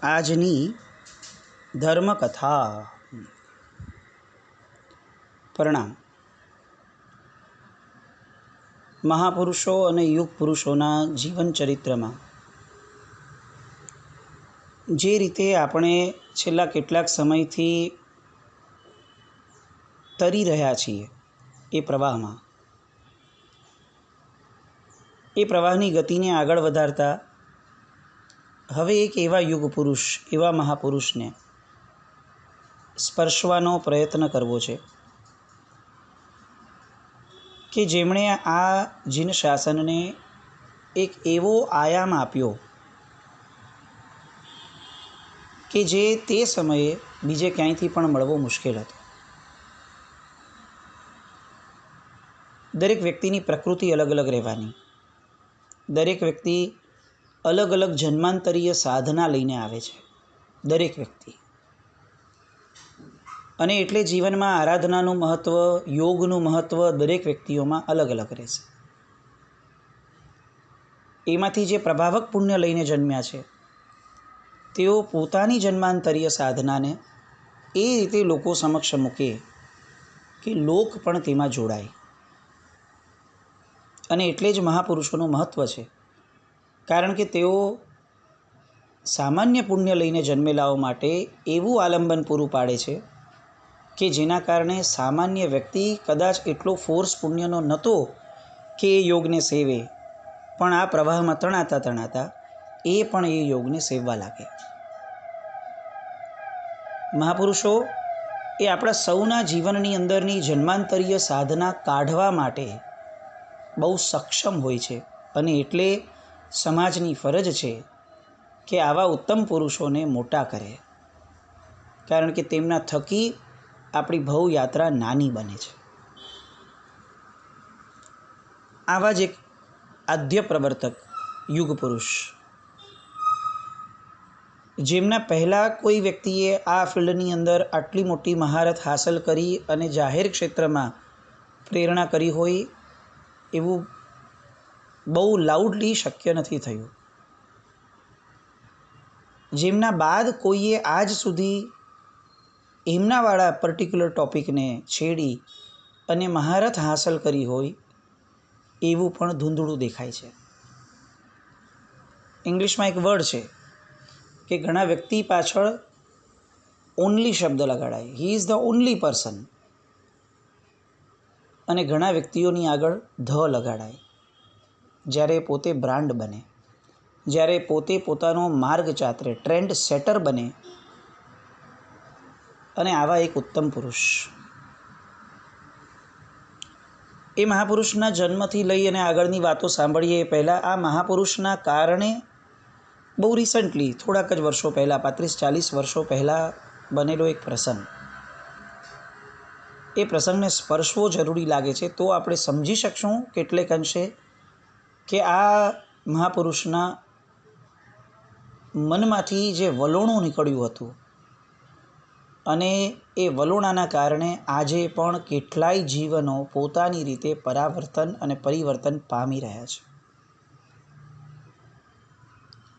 આજની ધર્મકથા. પ્રણામ. મહાપુરુષો અને યુગ પુરુષોના જીવન ચરિત્રમાં જે રીતે આપણે છેલ્લા કેટલાક સમયથી તરી રહ્યા છીએ એ પ્રવાહમાં, એ પ્રવાહની ગતિને આગળ વધારતા હવે એક એવા યુગ પુરુષ, એવા મહાપુરુષને સ્પર્શવાનો પ્રયત્ન કરવો છે કે જેમણે આ જીન શાસનને એક એવો આયામ આપ્યો કે જે તે સમયે બીજે ક્યાંયથી પણ મળવો મુશ્કેલ હતો. દરેક વ્યક્તિની પ્રકૃતિ અલગ અલગ રહેવાની, દરેક વ્યક્તિ અલગ અલગ જન્માંતરીય સાધના લઈને આવે છે, દરેક વ્યક્તિ. અને એટલે જીવનમાં આરાધનાનું મહત્ત્વ, યોગનું મહત્ત્વ દરેક વ્યક્તિઓમાં અલગ અલગ રહેશે. એમાંથી જે પ્રભાવક પુણ્ય લઈને જન્મ્યા છે તેઓ પોતાની જન્માંતરીય સાધનાને એ રીતે લોકો સમક્ષ મૂકે કે લોક પણ તેમાં જોડાય. અને એટલે જ મહાપુરુષોનું મહત્ત્વ છે, કારણ કે તેઓ સામાન્ય પુણ્ય લઈને જન્મેલાઓ માટે એવું આલંબન પૂરું પાડે છે કે જેના કારણે સામાન્ય વ્યક્તિ કદાચ એટલો ફોર્સ પુણ્યનો નહોતો કે એ યોગને સેવે, પણ આ પ્રવાહમાં તણાતા તણાતા એ પણ એ યોગને સેવવા લાગે. મહાપુરુષો એ આપણા સૌના જીવનની અંદરની જન્માંતરીય સાધના કાઢવા માટે બહુ સક્ષમ હોય છે. અને એટલે સમાજની ફરજ છે કે આવા ઉત્તમ પુરુષોને મોટા કરે, કારણ કે તેમના થકી આપણી ભવયાત્રા નાની બને છે. આવા જ એક આદ્ય પ્રવર્તક યુગ પુરુષ, જેમના પહેલાં કોઈ વ્યક્તિએ આ ફિલ્ડની અંદર આટલી મોટી મહારત હાંસલ કરી અને જાહેર ક્ષેત્રમાં પ્રેરણા કરી હોય એવું બહુ લાઉડલી શક્ય નથી થયું. જેમના બાદ કોઈએ આજ સુધી એમનાવાળા પર્ટિક્યુલર ટૉપિકને છેડી અને મહારત હાંસલ કરી હોય એવું પણ ધૂંધળું દેખાય છે. ઇંગ્લિશમાં એક વર્ડ છે કે ઘણા વ્યક્તિ પાછળ ઓનલી શબ્દ લગાડાય, he is the only person, અને ઘણા વ્યક્તિઓની આગળ ધ લગાડાય. જ્યારે પોતે બ્રાન્ડ બને, જ્યારે પોતે પોતાનો માર્ગ ચાતરે, ટ્રેન્ડ સેટર બને. અને આવા એક ઉત્તમ પુરુષ, એ મહાપુરુષના જન્મથી લઈ અને આગળની વાતો સાંભળીએ એ પહેલાં આ મહાપુરુષના કારણે બહુ રિસન્ટલી થોડાક જ વર્ષો પહેલાં, 35-40 વર્ષો પહેલાં બનેલો એક પ્રસંગ, એ પ્રસંગને સ્પર્શવો જરૂરી લાગે છે. તો આપણે સમજી શકશું કેટલેક અંશે કે આ મહાપુરુષના મનમાંથી જે વલોણું નીકળ્યું હતું અને એ વલોણાના કારણે આજે પણ કેટલાય જીવનો પોતાની રીતે પરાવર્તન અને પરિવર્તન પામી રહ્યા છે.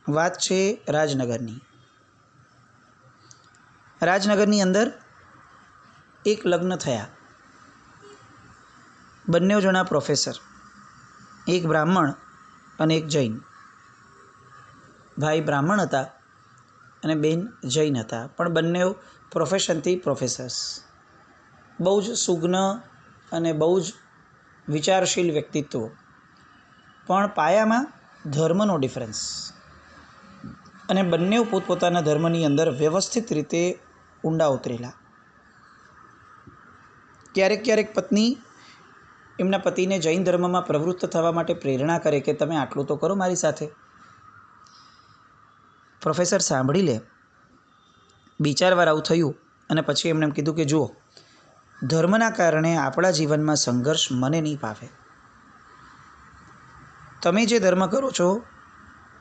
વાત છે રાજનગરની. રાજનગરની અંદર એક લગ્ન થયા. બંને જણા પ્રોફેસર, એક બ્રાહ્મણ અને એક જૈન. ભાઈ બ્રાહ્મણ હતા અને બેન જૈન હતા, પણ બંને પ્રોફેશનથી પ્રોફેસર્સ. બહુ જ સુગ્ન અને બહુ જ વિચારશીલ વ્યક્તિત્વ, પણ પાયામાં ધર્મનો ડિફરન્સ. અને બંને પોતપોતાના ધર્મની અંદર વ્યવસ્થિત રીતે ઊંડા ઉતરેલા. ક્યારેક ક્યારેક પત્ની એમના પતિને જૈન ધર્મમાં પ્રવૃત્ત થવા માટે પ્રેરણા કરે કે તમે આટલું તો કરો મારી સાથે. પ્રોફેસર સાંભળી લે. 2-4 વાર આવું થયું અને પછી એમણે એમ કીધું કે જુઓ, ધર્મના કારણે આપણા જીવનમાં સંઘર્ષ મને નહીં પાવે. તમે જે ધર્મ કરો છો,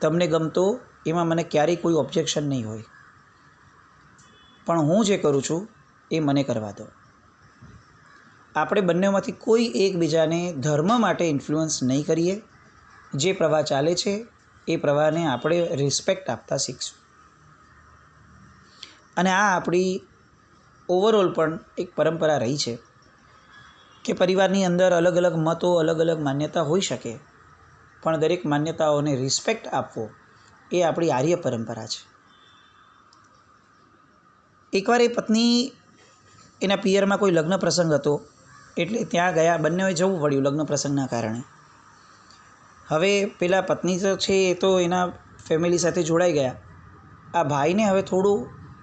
તમને ગમતો, એમાં મને ક્યારેય કોઈ ઓબ્જેક્શન નહીં હોય, પણ હું જે કરું છું એ મને કરવા દો. આપણે બંનેમાંથી કોઈ એકબીજાને ધર્મ માટે ઇન્ફ્લુઅન્સ નહીં કરીએ. જે પ્રવાહ ચાલે છે એ પ્રવાહને આપણે રિસ્પેક્ટ આપતા શીખશું. અને આ આપણી ઓવરઓલ પણ એક પરંપરા રહી છે કે પરિવારની અંદર અલગ અલગ મતો, અલગ અલગ માન્યતા હોઈ શકે, પણ દરેક માન્યતાઓને રિસ્પેક્ટ આપવો એ આપણી આર્ય પરંપરા છે. એકવાર એ પત્ની એના પિયરમાં કોઈ લગ્ન પ્રસંગ હતો એટલે ત્યાં ગયા. બંનેએ જવું પડ્યું લગ્ન પ્રસંગના કારણે. હવે પેલા પત્ની તો છે એ તો એના ફેમિલી સાથે જોડાઈ ગયા. આ ભાઈને હવે થોડું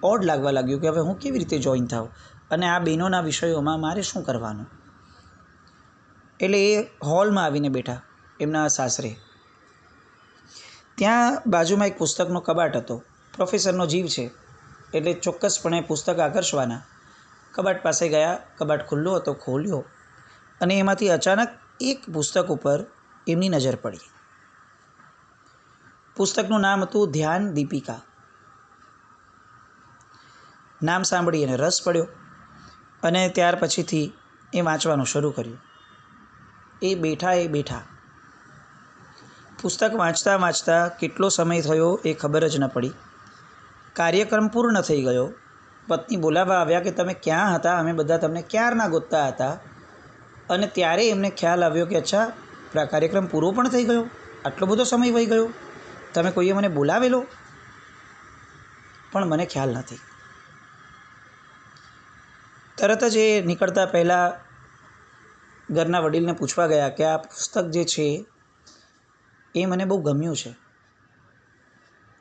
ઓડ લાગવા લાગ્યું કે હવે હું કેવી રીતે જોઈન થાઉં અને આ બહેનોના વિષયોમાં મારે શું કરવાનું. એટલે એ હોલમાં આવીને બેઠા એમના સાસરે. ત્યાં બાજુમાં એક પુસ્તકનો કબાટ હતો. પ્રોફેસરનો જીવ છે એટલે ચોક્કસપણે પુસ્તક આકર્ષવાના. કબાટ પાસે ગયા. કબાટ ખુલ્લો હતો, ખોલ્યો અને એમાંથી અચાનક એક પુસ્તક ઉપર એમની નજર પડી. પુસ્તકનું નામ હતું ધ્યાન દીપિકા. નામ સાંભળી અને રસ પડ્યો અને ત્યાર પછીથી એ વાંચવાનું શરૂ કર્યું. એ બેઠા પુસ્તક વાંચતા વાંચતા કેટલો સમય થયો એ ખબર જ ન પડી. કાર્યક્રમ પૂર્ણ થઈ ગયો. પત્ની બોલાવવા આવ્યા કે તમે ક્યાં હતા, અમે બધા તમને ક્યારના ગોતતા હતા. અને ત્યારે એમને ખ્યાલ આવ્યો કે અચ્છા, કાર્યક્રમ પૂરો પણ થઈ ગયો, આટલો બધો સમય વહી ગયો, તમે કોઈએ મને બોલાવેલો પણ મને ખ્યાલ નથી. તરત જ એ નીકળતા પહેલાં ઘરના વડીલને પૂછવા ગયા કે આ પુસ્તક જે છે એ મને બહુ ગમ્યું છે.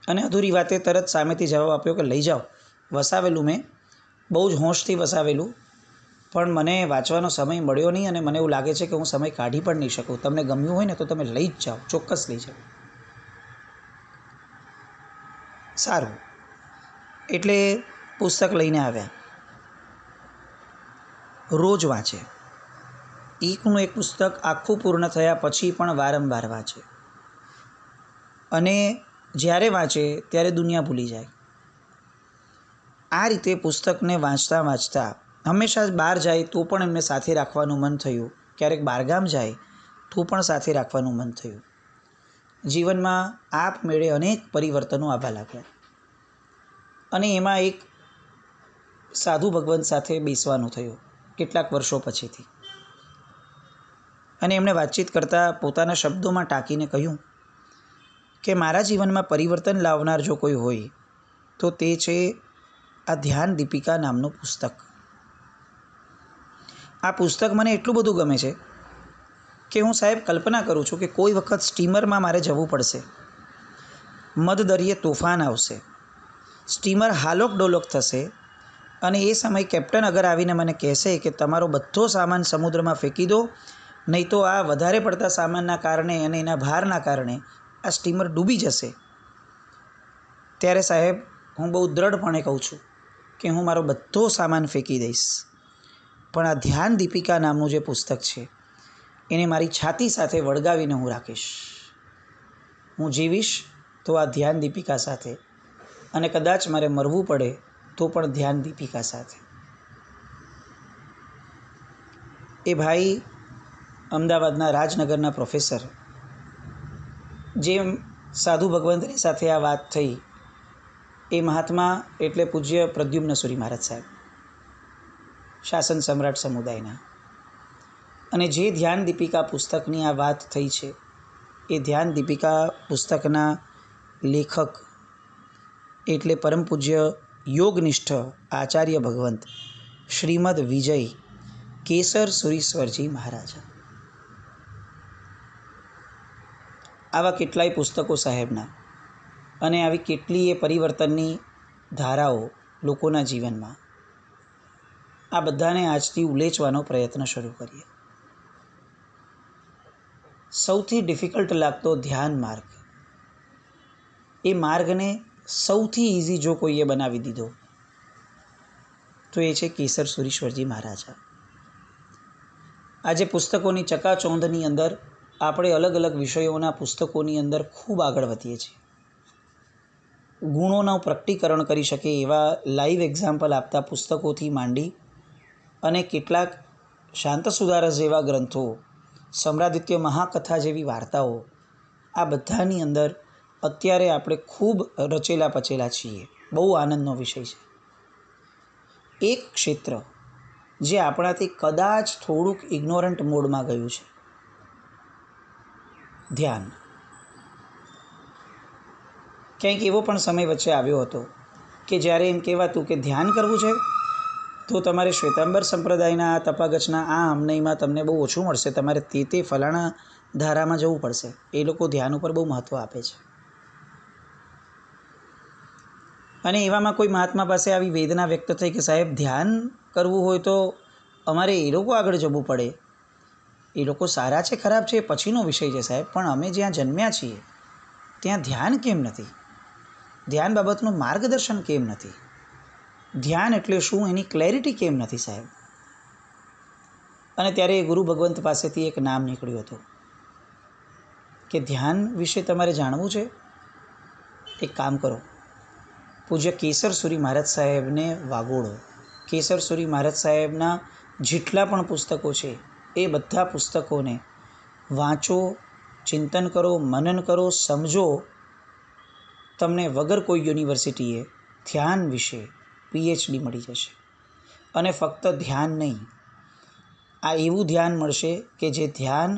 અને અધૂરી વાતે તરત સામેથી જવાબ આપ્યો કે લઈ જાઓ, વસાવેલું મેં, બહુ જ હોંશથી વસાવેલું, પણ મને વાંચવાનો સમય મળ્યો નહીં અને મને એવું લાગે છે કે હું સમય કાઢી પણ નહીં શકું. તમને ગમ્યું હોય ને તો તમે લઈ જ જાઓ, ચોક્કસ લઈ જાઓ. સારું, એટલે પુસ્તક લઈને આવ્યા. રોજ વાંચે. એકનું એક પુસ્તક આખું પૂર્ણ થયા પછી પણ વારંવાર વાંચે. અને જ્યારે વાંચે ત્યારે દુનિયા ભૂલી જાય. આ રીતે પુસ્તકને વાંચતા વાંચતા હંમેશા બહાર જાય તો પણ એમને સાથે રાખવાનું મન થયું. ક્યારેક બહારગામ જાય તો પણ સાથે રાખવાનું મન થયું. જીવનમાં આપમેળે અનેક પરિવર્તનો આવવા લાગ્યા. અને એમાં એક સાધુ ભગવંત સાથે બેસવાનું થયું કેટલાક વર્ષો પછીથી. અને એમણે વાતચીત કરતાં પોતાના શબ્દોમાં ટાંકીને કહ્યું કે મારા જીવનમાં પરિવર્તન લાવનાર જો કોઈ હોય તો તે છે આ ધ્યાન દીપિકા નામનું પુસ્તક. આ પુસ્તક મને એટલું બધું ગમે છે કે હું સાહેબ કલ્પના કરું છું કે કોઈ વખત સ્ટીમરમાં મારે જવું પડશે, મધદરિયે તોફાન આવશે, સ્ટીમર હાલોક ડોલોક થશે અને એ સમય કેપ્ટન અગર આવીને મને કહેશે કે તમારો બધો સામાન સમુદ્રમાં ફેંકી દો, નહીં તો આ વધારે પડતા સામાનના કારણે અને એના ભારના કારણે આ સ્ટીમર ડૂબી જશે. ત્યારે સાહેબ હું બહુ દ્રઢપણે કહું છું કે હું મારો બધો સામાન ફેંકી દઈશ, પણ આ ધ્યાન દીપિકા નામનું જે પુસ્તક છે એને મારી છાતી સાથે વળગાવીને હું રાખીશ. હું જીવીશ તો આ ધ્યાન દીપિકા સાથે, અને કદાચ મારે મરવું પડે તો પણ ધ્યાન દીપિકા સાથે. એ ભાઈ અમદાવાદના રાજનગરના પ્રોફેસર, જે સાધુ ભગવંતની સાથે આ વાત થઈ, એ મહાત્મા એટલે પૂજ્ય પ્રદ્યુમ્ન સુરી મહારાજ સાહેબ, શાસન સમ્રાટ સમુદાયના. અને જે ધ્યાન દીપિકા પુસ્તકની આ વાત થઈ છે એ ધ્યાન દીપિકા પુસ્તકના લેખક એટલે પરમ પૂજ્ય યોગનિષ્ઠ આચાર્ય ભગવંત શ્રીમદ વિજય કેસર સુરીશ્વરજી મહારાજ. આવા કેટલાય પુસ્તકો સાહેબના અને આવી કેટલીય પરિવર્તનની ધારાઓ લોકોના જીવનમાં. આ બધાને આજથી ઉલેચવાનો પ્રયત્ન શરૂ કરીએ. સૌથી ડિફિકલ્ટ લાગતો ધ્યાન માર્ગ, એ માર્ગને સૌથી ઇઝી જો કોઈએ બનાવી દીધો તો એ છે કેસર સુરીશ્વરજી મહારાજા. આજે પુસ્તકોની ચકાચોંધની અંદર આપણે અલગ અલગ વિષયોના પુસ્તકોની અંદર ખૂબ આગળ વધીએ છીએ. ગુણોનું પ્રકટીકરણ કરી શકે એવા લાઈવ એક્ઝામ્પલ આપતા પુસ્તકોથી માંડી અને કેટલાક શાંત સુધારસ જેવા ગ્રંથો, સમ્રાદિત્ય મહાકથા જેવી વાર્તાઓ, આ બધાની અંદર અત્યારે આપણે ખૂબ રચેલા પચેલા છીએ. બહુ આનંદનો વિષય છે. એક ક્ષેત્ર જે આપણાથી કદાચ થોડુંક ઇગ્નોરન્ટ મોડમાં ગયું છે, ધ્યાન. ક્યાંક એવો પણ સમય વચ્ચે આવ્યો હતો કે જ્યારે એમ કહેવાતું કે ધ્યાન કરવું છે તો તમારે શ્વેતાંબર સંપ્રદાયના તપાગચના આ આમનઈમાં તમને બહુ ઓછું મળશે, તમારે તે ફલાણા ધારામાં જવું પડશે. એ લોકો ધ્યાન ઉપર બહુ મહત્ત્વ આપે છે. અને એવામાં કોઈ મહાત્મા પાસે આવી વેદના વ્યક્ત થઈ કે સાહેબ ધ્યાન કરવું હોય તો અમારે એ લોકો આગળ જવું પડે. એ લોકો સારા છે ખરાબ છે એ પછીનો વિષય છે સાહેબ, પણ અમે જ્યાં જન્મ્યા છીએ ત્યાં ધ્યાન કેમ નથી? ધ્યાન બાબતનું માર્ગદર્શન કેમ નથી? ધ્યાન એટલે શું એની ક્લેરિટી કેમ નથી સાહેબ? અને ત્યારે ગુરુ ભગવંત પાસેથી એક નામ નીકળ્યું હતું કે ધ્યાન વિશે તમારે જાણવું છે, એક કામ કરો, પૂજ્ય કેસરસુરી મહારાજ સાહેબને વાગોળો. કેસરસુરી મહારાજ સાહેબના જેટલા પણ પુસ્તકો છે એ બધા પુસ્તકોને વાંચો, ચિંતન કરો, મનન કરો, સમજો. તમને વગર કોઈ યુનિવર્સિટીએ ધ્યાન વિશે PhD મળી જશે. અને ફક્ત ધ્યાન નહીં, આ એવું ધ્યાન મળશે કે જે ધ્યાન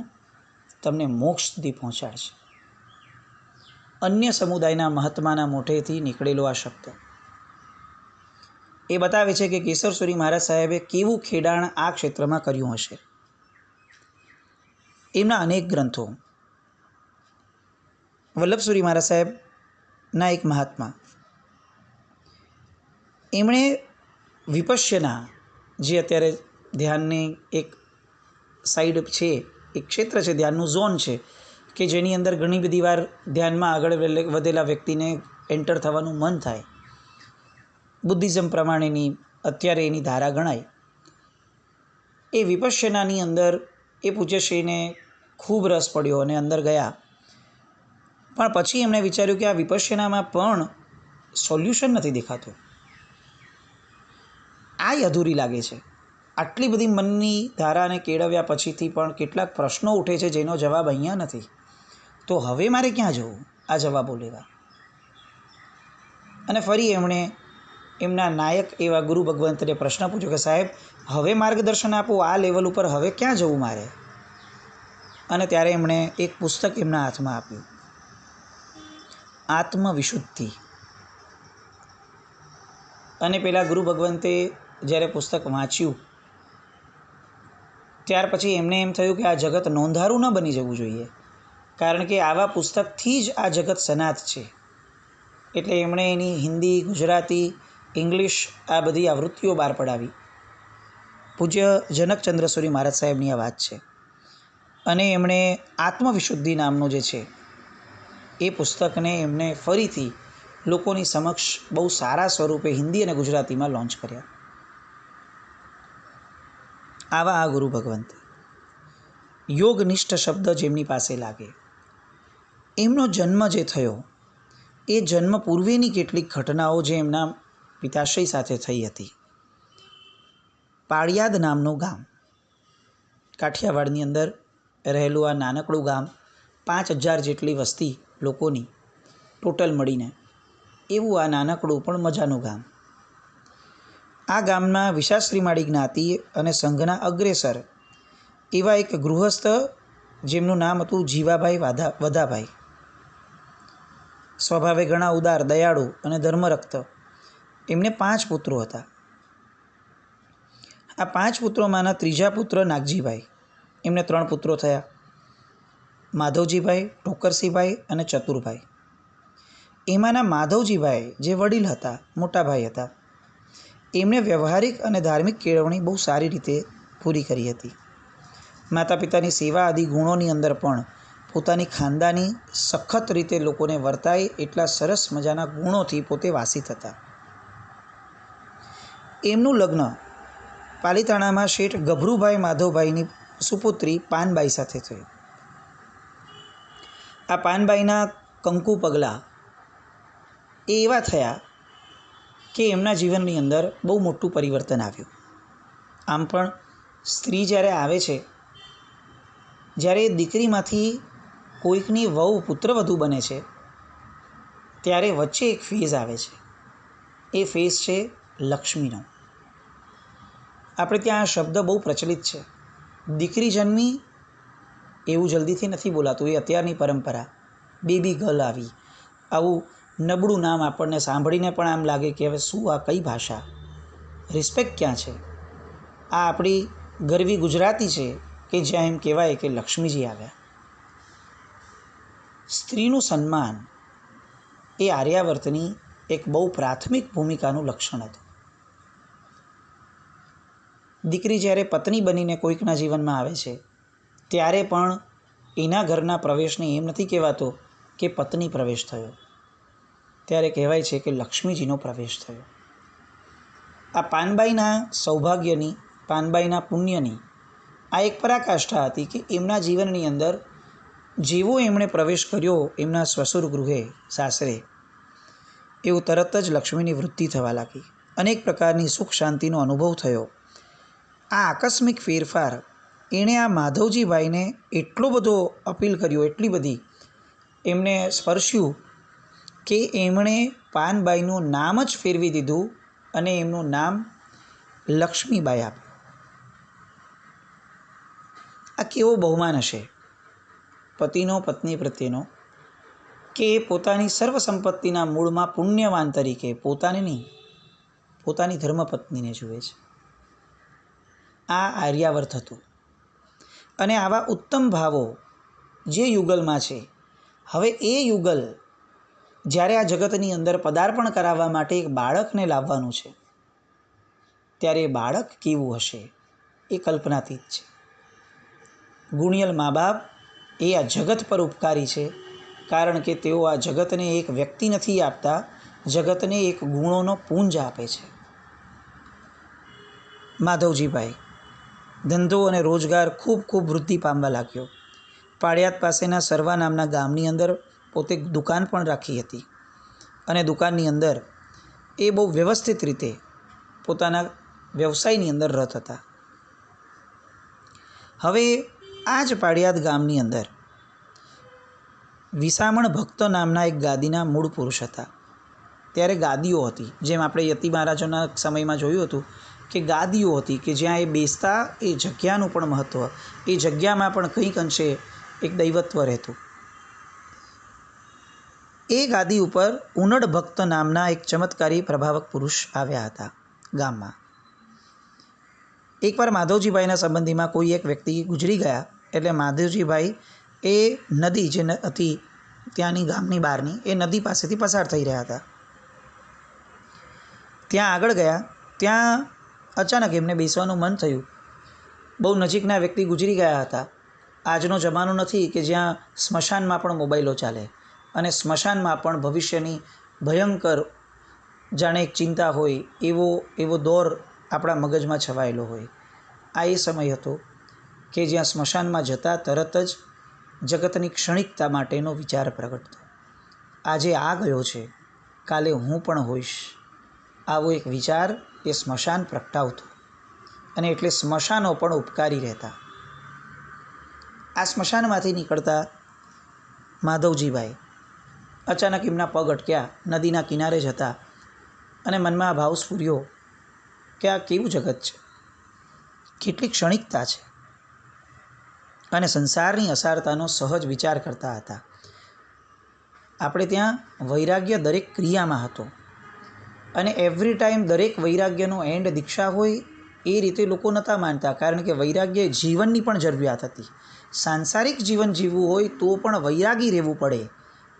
તમને મોક્ષ સુધી પહોંચાડશે. અન્ય સમુદાયના મહાત્માના મોઢેથી નીકળેલો આ શબ્દ એ બતાવે છે કે કેસરસુરી મહારાજ સાહેબે કેવું ખેડાણ આ ક્ષેત્રમાં કર્યું હશે. એમના અનેક ગ્રંથો, વલ્લભસુરી મહારાજ સાહેબના એક મહાત્મા, એમણે વિપશ્યના, જે અત્યારે ધ્યાનની એક સાઈડ છે, એક ક્ષેત્ર છે, ધ્યાનનું ઝોન છે કે જેની અંદર ઘણી બધી વાર ધ્યાનમાં આગળ વધેલા વ્યક્તિને એન્ટર થવાનું મન થાય, બુદ્ધિઝમ પ્રમાણેની અત્યારે એની ધારા ગણાય. એ વિપશ્યનાની અંદર એ પૂજ્યશ્રીને ખૂબ રસ પડ્યો અને અંદર ગયા. પણ પછી એમણે વિચાર્યું કે આ વિપશ્યનામાં પણ સોલ્યુશન નથી દેખાતું, આ અધૂરી લાગે છે. આટલી બધી મનની ધારાને કેળવ્યા પછીથી પણ કેટલાક પ્રશ્નો ઉઠે છે જેનો જવાબ અહીંયા નથી. તો હવે મારે ક્યાં જવું આ જવાબો લેવા? અને ફરી એમણે એમના નાયક એવા ગુરુ ભગવંતને પ્રશ્ન પૂછ્યો કે સાહેબ હવે માર્ગદર્શન આપો, આ લેવલ ઉપર હવે ક્યાં જવું મારે? અને ત્યારે એમણે એક પુસ્તક એમના હાથમાં આપ્યું, આત્મવિશુદ્ધિ. અને પેલા ગુરુ ભગવંતે જ્યારે પુસ્તક વાંચ્યું ત્યાર પછી એમને એમ થયું કે આ જગત નોંધારું ન બની જવું જોઈએ, કારણ કે આવા પુસ્તકથી જ આ જગત સનાત છે. એટલે એમણે એની હિન્દી, ગુજરાતી, ઇંગ્લિશ આ બધી આવૃત્તિઓ બહાર પડાવી. પૂજ્ય જનકચંદ્રસુરી મહારાજ સાહેબની આ વાત છે. અને એમણે આત્મવિશુદ્ધિ નામનું જે છે એ પુસ્તકને એમણે ફરીથી લોકોની સમક્ષ બહુ સારા સ્વરૂપે હિન્દી અને ગુજરાતીમાં લોન્ચ કર્યા. આવા આ ગુરુ ભગવંત, યોગનિષ્ઠ શબ્દ જેમની પાસે લાગે. એમનો જન્મ જે થયો એ જન્મ પૂર્વેની કેટલીક ઘટનાઓ જે એમના પિતાશ્રી સાથે થઈ હતી. પાળિયાદ નામનું ગામ, કાઠિયાવાડની અંદર રહેલું આ નાનકડું ગામ, 5000 જેટલી વસ્તી લોકોની ટોટલ મળીને, એવું આ નાનકડું પણ મજાનું ગામ. આ ગામના વિશાશ્રીમાળી જ્ઞાતિ અને સંઘના અગ્રેસર એવા એક ગૃહસ્થ જેમનું નામ હતું જીવાભાઈ વધાભાઈ. સ્વભાવે ઘણા ઉદાર, દયાળુ અને ધર્મરક્ત. એમને 5 પુત્રો હતા. આ 5 પુત્રોમાંના ત્રીજા પુત્ર નાગજીભાઈ, એમને 3 પુત્રો થયા, માધવજીભાઈ, ઠોકરસિંહભાઈ અને ચતુરભાઈ. એમાંના માધવજીભાઈ જે વડીલ હતા, મોટા ભાઈ હતા, એમણે વ્યવહારિક અને ધાર્મિક કેળવણી બહુ સારી રીતે પૂરી કરી હતી. માતા પિતાની સેવા આદિ ગુણોની અંદર પણ પોતાની ખાનદાની સખત રીતે લોકોને વર્તાય એટલા સરસ મજાના ગુણોથી પોતે વાસિત હતા. એમનું લગ્ન પાલિતાણામાં શેઠ ગભરુભાઈ માધવભાઈની સુપુત્રી પાનબાઈ સાથે થયું. આ પાનબાઈના કંકુ પગલાં એ એવા થયા કે એમના જીવનની અંદર બહુ મોટું પરિવર્તન આવ્યું. આમ પણ સ્ત્રી જ્યારે આવે છે, જ્યારે દીકરીમાંથી કોઈકની વહુ પુત્રવધુ બને છે, ત્યારે વચ્ચે એક ફેઝ આવે છે. એ ફેઝ છે લક્ષ્મીનો. આપણે ત્યાં આ શબ્દ બહુ પ્રચલિત છે. દીકરી જન્મી એવું જલ્દીથી નથી બોલાતું, એ અત્યારની પરંપરા. બેબી ગર્લ આવી, આવું નબળું નામ આપણને સાંભળીને પણ આમ લાગે કે હવે શું, આ કઈ ભાષા, રિસ્પેક્ટ ક્યાં છે? આ આપણી ગરવી ગુજરાતી છે કે જ્યાં એમ કહેવાય કે લક્ષ્મીજી આવ્યા. સ્ત્રીનું સન્માન એ આર્યાવર્તની એક બહુ પ્રાથમિક ભૂમિકાનું લક્ષણ હતું. દીકરી જ્યારે પત્ની બનીને કોઈકના જીવનમાં આવે છે ત્યારે પણ એના ઘરના પ્રવેશને એમ નથી કહેવાતો કે પત્ની પ્રવેશ થયો, ત્યારે કહેવાય છે કે લક્ષ્મીજીનો પ્રવેશ થયો. આ પાનબાઈના સૌભાગ્યની, પાનબાઈના પુણ્યની આ એક પરાકાષ્ઠા હતી કે એમના જીવનની અંદર જેવો એમણે પ્રવેશ કર્યો એમના શ્વશુર ગૃહે, સાસરે, એવું તરત જ લક્ષ્મીની વૃદ્ધિ થવા લાગી. અનેક પ્રકારની સુખ શાંતિનો અનુભવ થયો. આ આકસ્મિક ફેરફાર એણે આ માધવજીભાઈને એટલો બધો અપીલ કર્યો, એટલી બધી એમને સ્પર્શ્યું કે એમણે પાનબાઈનું નામ જ ફેરવી દીધું અને એમનું નામ લક્ષ્મીબાઈ આપ્યું. આ કેવો બહુમાન હશે પતિનો પત્ની પ્રત્યેનો, કે પોતાની સર્વ સંપત્તિના મૂળમાં પુણ્યવાન તરીકે પોતાને નહીં, પોતાની ધર્મપત્નીને જુએ છે. આ આર્યાવર્ત હતું. અને આવા ઉત્તમ ભાવો જે યુગલમાં છે, હવે એ યુગલ જ્યારે આ જગતની અંદર પદાર્પણ કરાવવા માટે એક બાળકને લાવવાનું છે, ત્યારે એ બાળક કેવું હશે એ કલ્પનાતીત છે. ગુણિયલ મા બાપ એ આ જગત પર ઉપકારી છે, કારણ કે તેઓ આ જગતને એક વ્યક્તિ નથી આપતા, જગતને એક ગુણોનો પુંજ આપે છે. માધવજીભાઈ ધંધો અને રોજગાર ખૂબ ખૂબ વૃદ્ધિ પામવા લાગ્યો. પાળિયાદ પાસેના સરવા નામના ગામની અંદર પોતે દુકાન પણ રાખી હતી અને દુકાનની અંદર એ બહુ વ્યવસ્થિત રીતે પોતાના વ્યવસાયની અંદર રત હતા. હવે આ જ પાળિયાદ ગામની અંદર વિસામણ ભક્ત નામના એક ગાદીના મૂળ પુરુષ હતા. ત્યારે ગાદીઓ હતી, જેમ આપણે યતિ મહારાજોના સમયમાં જોયું હતું કે ગાદીઓ હતી કે જ્યાં એ બેસતા, એ જગ્યાનું પણ મહત્ત્વ, એ જગ્યામાં પણ કંઈક અંશે એક દૈવત્વ રહેતું. એ ગાદી ઉપર ઉનડ ભક્ત નામના એક ચમત્કારી પ્રભાવક પુરુષ આવ્યા હતા ગામમાં. એકવાર માધવજીભાઈના સંબંધીમાં કોઈ એક વ્યક્તિ ગુજરી ગયા, એટલે માધવજીભાઈ એ નદી જે હતી ત્યાંની ગામની બહારની, એ નદી પાસેથી પસાર થઈ રહ્યા હતા. ત્યાં આગળ ગયા, ત્યાં અચાનક એમને બેસવાનું મન થયું. બહુ નજીકના વ્યક્તિ ગુજરી ગયા હતા. આજનો જમાનો નથી કે જ્યાં સ્મશાનમાં પણ મોબાઈલો ચાલે અને સ્મશાનમાં પણ ભવિષ્યની ભયંકર જાણે એક ચિંતા હોય એવો દોર આપણા મગજમાં છવાયેલો હોય. આ એ સમય હતો કે જ્યાં સ્મશાનમાં જતાં તરત જ જગતની ક્ષણિકતા માટેનો વિચાર પ્રગટતો. આજે આ ગયો છે, કાલે હું પણ હોઈશ, આવો એક વિચાર એ સ્મશાન પ્રગટાવતો અને એટલે સ્મશાનો પણ ઉપકારી રહેતા. આ સ્મશાનમાંથી નીકળતા માધવજીભાઈ અચાનક એમના પગ અટક્યા, નદીના કિનારે જ હતા અને મનમાં આ ભાવ સ્ફુર્યો કે આ કેવું જગત છે, કેટલી ક્ષણિકતા છે, અને સંસારની અસારતાનો સહજ વિચાર કરતા હતા. આપણે ત્યાં વૈરાગ્ય દરેક ક્રિયામાં હતો અને એવરી ટાઈમ દરેક વૈરાગ્યનો એન્ડ દીક્ષા હોય એ રીતે લોકો નહોતા માનતા, કારણ કે વૈરાગ્ય જીવનની પણ જરૂરિયાત હતી. સાંસારિક જીવન જીવવું હોય તો પણ વૈરાગી રહેવું પડે,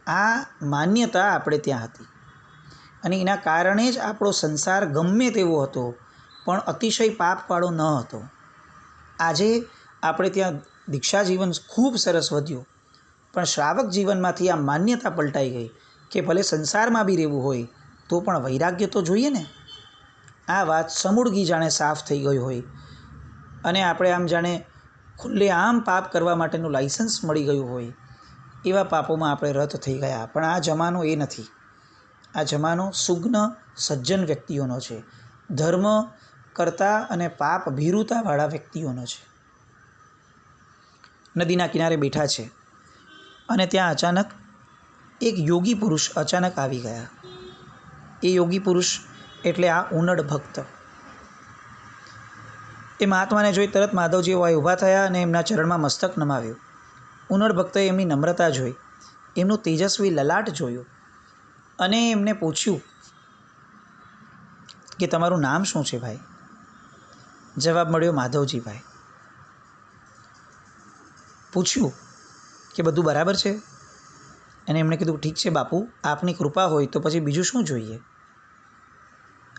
આ માન્યતા આપણે ત્યાં હતી અને એના કારણે જ આપણો સંસાર ગમે તેવો હતો પણ અતિશય પાપવાળો ન હતો. આજે આપણે ત્યાં દીક્ષા જીવન ખૂબ સરસ વધ્યું, પણ શ્રાવક જીવનમાંથી આ માન્યતા પલટાઈ ગઈ કે ભલે સંસારમાં બી રહેવું હોય તો પણ વૈરાગ્ય તો જોઈએ ને. આ વાત સમૂળગી જાણે સાફ થઈ ગઈ હોય અને આપણે આમ જાણે ખુલ્લે આમ પાપ કરવા માટેનું લાઇસન્સ મળી ગયું હોય, એવા પાપોમાં આપણે રત થઈ ગયા. પણ આ જમાનો એ નથી. આ જમાનો સુગ્ન સજ્જન વ્યક્તિઓનો છે, ધર્મ કરતા અને પાપ ભીરુતાવાળા વ્યક્તિઓનો છે. નદીના કિનારે બેઠા છે અને ત્યાં અચાનક એક યોગી પુરુષ અચાનક આવી ગયા. એ યોગી પુરુષ એટલે આ ઉનડ ભક્ત. એ મહાત્માને જોઈ તરત માધવજી ઊભા થયા અને એમના ચરણમાં મસ્તક નમાવ્યું. ઉનળ ભક્તોએ એમની નમ્રતા જોઈ, એમનું તેજસ્વી લલાટ જોયું અને એમને પૂછ્યું કે તમારું નામ શું છે ભાઈ? જવાબ મળ્યો માધવજીભાઈ. પૂછ્યું કે બધું બરાબર છે? અને એમણે કીધું ઠીક છે બાપુ, આપની કૃપા હોય તો પછી બીજું શું જોઈએ?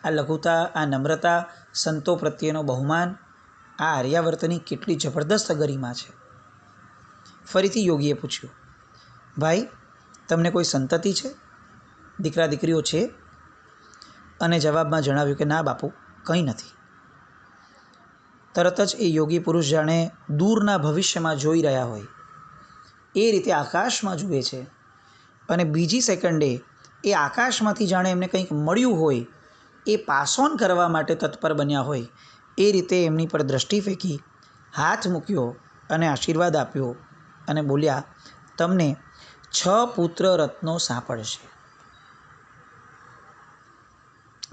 આ લઘુતા, આ નમ્રતા, સંતો પ્રત્યેનો બહુમાન, આ આર્યાવર્તની કેટલી જબરદસ્ત ગરિમા છે. ફરીથી યોગીએ પૂછ્યું, ભાઈ તમને કોઈ સંતતિ છે, દીકરા દીકરીઓ છે? અને જવાબમાં જણાવ્યું કે ના બાપુ, કંઈ નથી. તરત જ એ યોગી પુરુષ જાણે દૂરના ભવિષ્યમાં જોઈ રહ્યા હોય એ રીતે આકાશમાં જુએ છે અને બીજી સેકન્ડે એ આકાશમાંથી જાણે એમને કંઈક મળ્યું હોય, એ પાસ ઓન કરવા માટે તત્પર બન્યા હોય એ રીતે એમની પર દ્રષ્ટિ ફેંકી, હાથ મૂક્યો અને આશીર્વાદ આપ્યો અને બોલ્યા, તમને 6 પુત્ર રત્નો સાંપડશે.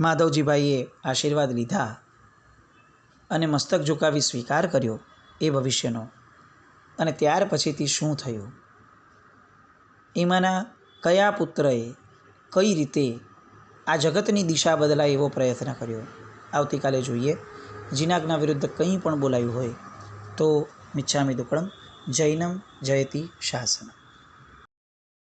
માધવજીભાઈએ આશીર્વાદ લીધા અને મસ્તક ઝુકાવી સ્વીકાર કર્યો એ ભવિષ્યનો. અને ત્યાર પછીથી શું થયું, એમાંના કયા પુત્રએ કઈ રીતે આ જગતની દિશા બદલાય એવો પ્રયત્ન કર્યો, આવતીકાલે જોઈએ. જીનાજ્ઞા વિરુદ્ધ કંઈ પણ બોલાયું હોય તો મિચ્છામિ દુક્કડમ. જૈનમ જયતિ શાસનમ.